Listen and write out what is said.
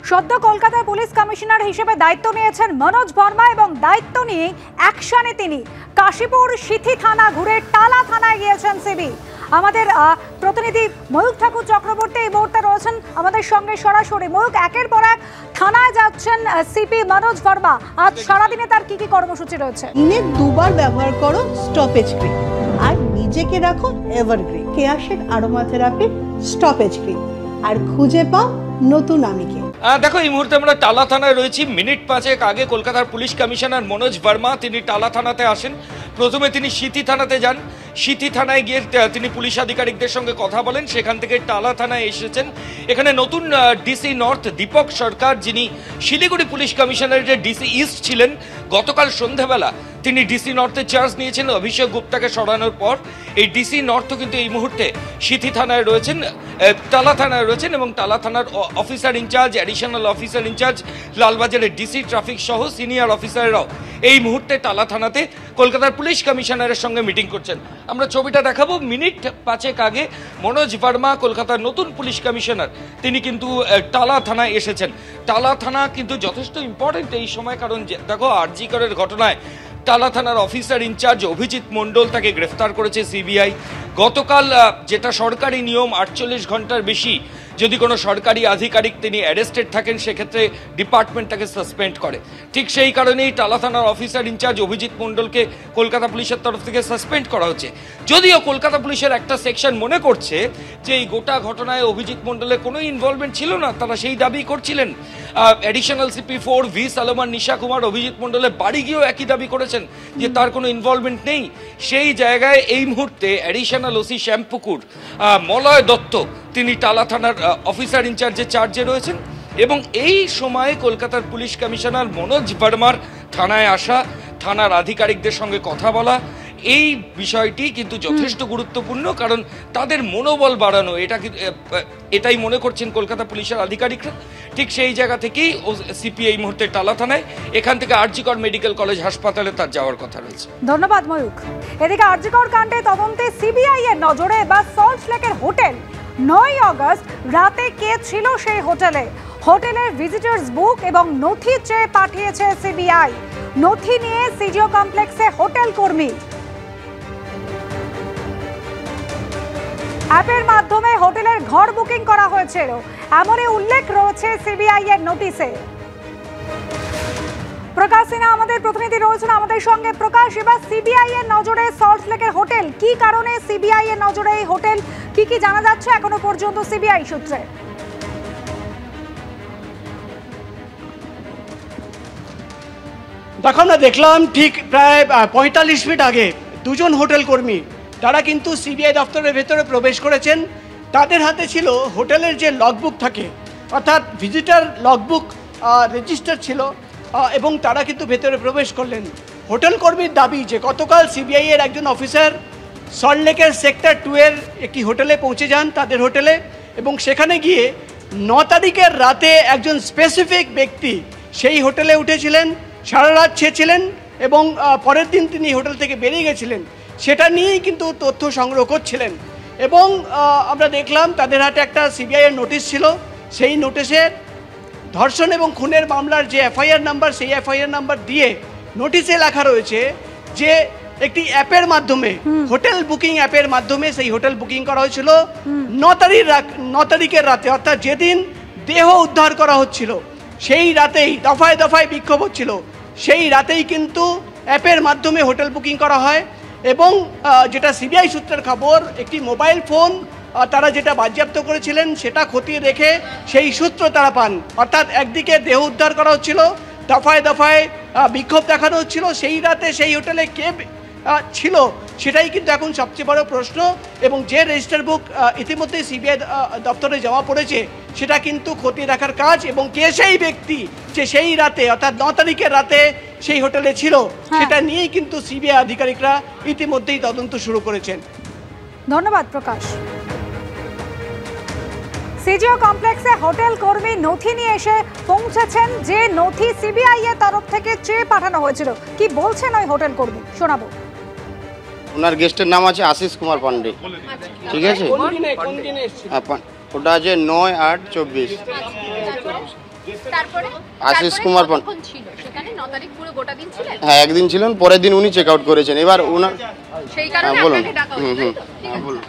সদ্য কলকাতার police commissioner হিসেবে দায়িত্ব নিয়েছেন মনোজ বর্মা এবং দায়িত্ব নিয়ে অ্যাকশনে তিনি কাশীপুর সিথি থানা ঘুরে টালা থানায় গিয়েছেন সিবি। আমাদের প্রতিনিধি ময়ূক ঠাকুর চক্রবর্তী এই মুহূর্তে রয়েছেন আমাদের সঙ্গে সরাসরি। ময়ূক, একের পর এক থানায় যাচ্ছেন সিপি মনোজ বর্মা, আজ সারাদিনে তার কি কি কর্মসূচি রয়েছে? দিনে দুবার ব্যবহার করো স্টপেজ ক্রিম আর নিজেকে রাখো evergreen Keya Seth aroma therapy stop age cream আর খুঁজে পাও নতুন আমিকে। দেখো, এই মুহূর্তে আমরা টালা থানায় রয়েছি। মিনিট পাঁচেক আগে কলকাতার পুলিশ কমিশনার মনোজ বর্মা তিনি টালা থানাতে আসেন। প্রথমে তিনি সিথি থানাতে যান। সিথি থানায় গিয়ে তিনি পুলিশ আধিকারিকদের সঙ্গে কথা বলেন। সেখান থেকে টালা থানায় এসেছেন। এখানে নতুন ডিসি নর্থ দীপক সরকার, যিনি শিলিগুড়ি পুলিশ কমিশনারেটের ডিসি ইস্ট ছিলেন, গতকাল সন্ধ্যাবেলা তিনি ডিসি নর্থের চার্জ নিয়েছেন অভিষেক গুপ্তাকে সরানোর পর। এই ডিসি নর্থ কিন্তু এই মুহূর্তে সিথি থানায় রয়েছেন, টালা থানায় রয়েছেন এবং টালা থানার officer in charge, additional officer in charge, লালবাজারের ডিসি ট্রাফিক সহ সিনিয়র অফিসাররাও এই মুহূর্তে টালা থানাতে কলকাতার পুলিশ কমিশনারের সঙ্গে মিটিং করছেন। আমরা ছবিটা দেখাবো। মিনিট পাঁচেক আগে মনোজ বর্মা, কলকাতার নতুন পুলিশ কমিশনার, তিনি কিন্তু টালা থানায় এসেছেন। টালা থানা কিন্তু যথেষ্ট ইম্পর্টেন্ট এই সময়, কারণ দেখো আরজি করের ঘটনায় টালা থানার অফিসার ইনচার্জ অভিজিৎ মণ্ডল, তাকে গ্রেফতার করেছে সিবিআই। গতকাল যেটা সরকারি নিয়ম, 48 ঘন্টার বেশি যদি কোনো সরকারি আধিকারিক তিনি অ্যারেস্টেড থাকেন সেক্ষেত্রে ডিপার্টমেন্ট তাকে সাসপেন্ড করে। ঠিক সেই কারণেই টালা থানার অফিসার ইনচার্জ অভিজিৎ মণ্ডলকে কলকাতা পুলিশের তরফ থেকে সাসপেন্ড করা হচ্ছে। যদিও কলকাতা পুলিশের একটা সেকশন মনে করছে যে এই গোটা ঘটনায় অভিজিৎ মণ্ডলের কোনো ইনভলভমেন্ট ছিল না, তারা সেই দাবি করছিলেন। অ্যাডিশনাল সিপি 4 ভি সালমান নিশা কুমার অভিজিৎ মণ্ডলের বাড়ি গিয়েও একই দাবি করেছেন যে তার কোনো ইনভলভমেন্ট নেই। সেই জায়গায় এই মুহূর্তে অ্যাডিশনাল ওসি শ্যামপুকুর মলয় দত্ত তিনি টালা থানার অফিসার ইনচার্জের চার্জে রয়েছেন এবং এই সময়ে কলকাতার পুলিশ কমিশনার মনোজ বর্মার থানায় আসা, থানার আধিকারিকদের সঙ্গে কথা বলা, এই বিষয়টি কিন্তু যথেষ্ট গুরুত্বপূর্ণ, কারণ তাদের মনোবল বাড়ানো, এটাই মনে করছেন কলকাতা পুলিশের আধিকারিকরা। ঠিক সেই জায়গা থেকেই সিপি এই মুহূর্তে টালা থানায়, এখান থেকে আরজি কর মেডিকেল কলেজ হাসপাতালে তার যাওয়ার কথা রয়েছে। ধন্যবাদ ময়ূক। এদিকে আরজি কর কাণ্ডে তদন্তে সিবিআই এর নজরে বা সল্ট লেকের হোটেল 9 আগস্ট রাতে কে ছিল সেই হোটেলে, হোটেলের ভিজিটর্স বুক এবং নথি চেয়ে পাঠিয়েছে সিবিআই। নথি নিয়ে সিজিও কমপ্লেক্সে হোটেল কর্মী অ্যাপের মাধ্যমে হোটেলের ঘর বুকিং করা হয়েছিল, এমনই উল্লেখ রয়েছে সিবিআই এর নোটিশে। প্রকাশ সিনহা আমাদের প্রতিনিধি রয়েছেন আমাদের সঙ্গে। প্রকাশ, এবার সিবিআই এর নজরে সল্ট লেকের হোটেল, কি কারণে সিবিআই এর নজরে এই হোটেল, কি কি জানা যাচ্ছে এখনো পর্যন্ত সিবিআই সূত্রে? দেখো, আমরা দেখলাম ঠিক প্রায় 45 মিনিট আগে দুজন হোটেল কর্মী তারা কিন্তু সিবিআই দপ্তরের ভেতরে প্রবেশ করেছেন। তাদের হাতে ছিল হোটেলের যে লগবুক থাকে, অর্থাৎ ভিজিটার লগবুক রেজিস্টার ছিল, এবং তারা কিন্তু ভেতরে প্রবেশ করলেন। হোটেল কর্মীর দাবি যে গতকাল সিবিআই এর একজন অফিসার সল্ট লেকের সেক্টর 2 এর একটি হোটেলে পৌঁছে যান, তাদের হোটেলে, এবং সেখানে গিয়ে 9 তারিখের রাতে একজন স্পেসিফিক ব্যক্তি সেই হোটেলে উঠেছিলেন, সারা রাত ছেছিলেন এবং পরের দিন তিনি হোটেল থেকে বেরিয়ে গেছিলেন। সেটা নিয়েই কিন্তু তথ্য সংগ্রহ করছিলেন এবং আমরা দেখলাম তাদের হাতে একটা সিবিআই এর নোটিশ ছিল। সেই নোটিশে ধর্ষণ এবং খুনের মামলার যে এফআইআর নাম্বার, সেই এফআইআর নাম্বার দিয়ে নোটিশে লেখা রয়েছে যে একটি অ্যাপের মাধ্যমে, হোটেল বুকিং অ্যাপের মাধ্যমে সেই হোটেল বুকিং করা হয়েছিল 9 তারিখের রাতে, অর্থাৎ যেদিন দেহ উদ্ধার করা হচ্ছিল সেই রাতেই দফায় দফায় বিক্ষোভ হচ্ছিল, সেই রাতেই কিন্তু অ্যাপের মাধ্যমে হোটেল বুকিং করা হয়। এবং যেটা সিবিআই সূত্রের খবর, একটি মোবাইল ফোন তারা যেটা বাজেয়াপ্ত করেছিলেন সেটা খতিয়ে দেখে সেই সূত্র তারা পান। অর্থাৎ একদিকে দেহ উদ্ধার করা হচ্ছিল, দফায় দফায় বিক্ষোভ দেখানো হচ্ছিল, সেই রাতে সেই হোটেলে কে ছিল সেটাই কিন্তু এখন সবচেয়ে বড় প্রশ্ন। এবং যে রেজিস্টার বুক ইতিমধ্যে সিবিআই দপ্তরে জমা পড়েছে সেটা কিন্তু খতিয়ে দেখার কাজ, এবং কে সেই ব্যক্তি যে সেই রাতে অর্থাৎ 9 তারিখের রাতে সেই হোটেলে ছিল সেটা নিয়েই কিন্তু সিবিআই আধিকারিকরা ইতিমধ্যেই তদন্ত শুরু করেছেন। ধন্যবাদ প্রকাশ। সিজিও কমপ্লেক্সে হোটেল কর্মী নথি নিয়ে এসে পৌঁছেছেন, যে নথি সিবিআই এর তরফ থেকে চেয়ে পাঠানো হয়েছিল। কি বলছেন ওই হোটেল কর্মী, শোনাবো। ওনার গেস্টের নাম আছে আশিস কুমার পান্ডে, ঠিক আছে? ওটা আছে 9-8-24। তারপরে আশিস কুমার পান্ডে। কতক্ষণ ছিল সেখানে? 9 তারিখ পুরো গোটা দিন ছিলেন? হ্যাঁ, একদিন ছিলেন, পরের দিন উনি চেক আউট করেছেন। এবার ওনার সেই কারণে বলুন। আপনাকে ডাকা হলো, তাই তো? ঠিক হ্যাঁ, আছে। বলুন।